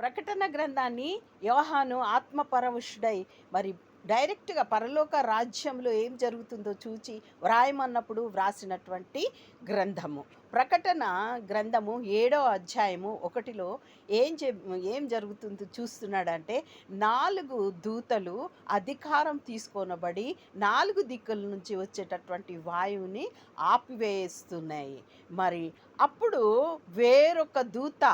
ప్రకటన గ్రంథాన్ని యోహాను ఆత్మపరవశుడై మరి డైరెక్ట్గా పరలోక రాజ్యంలో ఏం జరుగుతుందో చూచి వ్రాయమన్నప్పుడు వ్రాసినటువంటి గ్రంథము. ప్రకటన గ్రంథము 7వ అధ్యాయము 1లో ఏం జరుగుతుందో చూస్తున్నాడంటే 4 దూతలు అధికారం తీసుకొనబడి 4 దిక్కుల నుంచి వచ్చేటటువంటి వాయువుని ఆపివేస్తున్నాయి. మరి అప్పుడు వేరొక దూత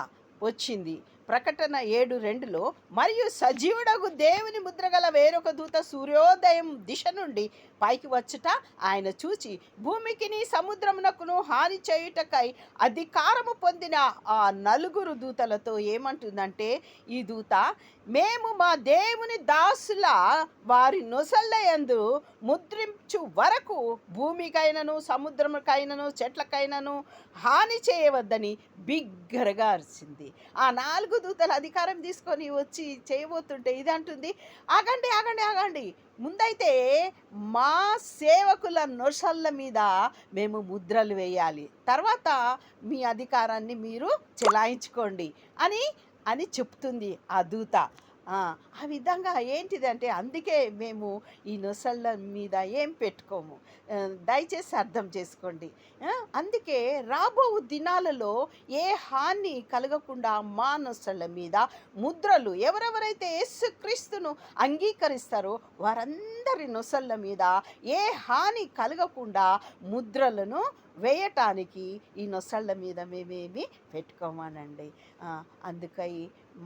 వచ్చింది. ప్రకటన 7:2లో మరియు సజీవుడగు దేవుని ముద్రగల వేరొక దూత సూర్యోదయం దిశ నుండి పైకి వచ్చుట ఆయన చూచి భూమికిని సముద్రమునకును హాని చేయుటకై అధికారము పొందిన ఆ 4 దూతలతో ఏమంటుందంటే, ఈ దూత మేము మా దేవుని దాసుల వారి నొసళ్ళయందు ముద్రించు వరకు భూమికైనను సముద్రముకైనను చెట్లకైనను హాని చేయవద్దని బిగ్గరగా అరిచింది. ఆ 4 దూతలు అధికారం తీసుకొని వచ్చి చేయబోతుంటే ఇది అంటుంది, ఆగండి ఆగండి ఆగండి, ముందైతే మా సేవకుల నొసళ్ళ మీద మేము ముద్రలు వేయాలి, తర్వాత మీ అధికారాన్ని మీరు చెలాయించుకోండి అని అని చెప్తుంది ఆ దూత. ఆ విధంగా ఏంటిదంటే అందుకే మేము ఈ నొసళ్ళ మీద ఏం పెట్టుకోము. దయచేసి అర్థం చేసుకోండి. అందుకే రాబో దినాలలో ఏ హాని కలగకుండా మా నొసళ్ళ మీద ముద్రలు ఎవరెవరైతే యేసుక్రీస్తును అంగీకరిస్తారో వారందరి నొసళ్ళ మీద ఏ హాని కలగకుండా ముద్రలను వేయటానికి ఈ నొసళ్ళ మీద మేమేమి పెట్టుకోమానండి. అందుకై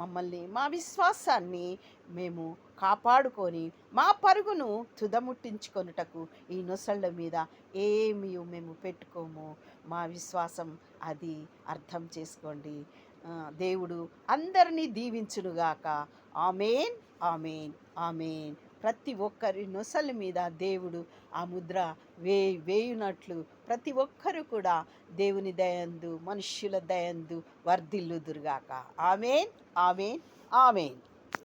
మమ్మల్ని మా విశ్వాసాన్ని మేము కాపాడుకొని మా పరుగును తుదముట్టించుకొనుటకు ఈ నొసళ్ళ మీద ఏమీ మేము పెట్టుకోము. మా విశ్వాసం అది అర్థం చేసుకోండి. దేవుడు అందరినీ దీవించునుగాక. ఆమేన్, ఆమేన్, ఆమేన్. ప్రతి ఒక్కరి నొసళ్ళ మీద దేవుడు ఆ ముద్ర వేయునట్లు ప్రతి ఒక్కరు కూడా దేవుని దయందు మనుష్యుల దయందు వర్ధిల్లుదురుగాక. ఆమేన్, ఆమేన్, ఆమేన్.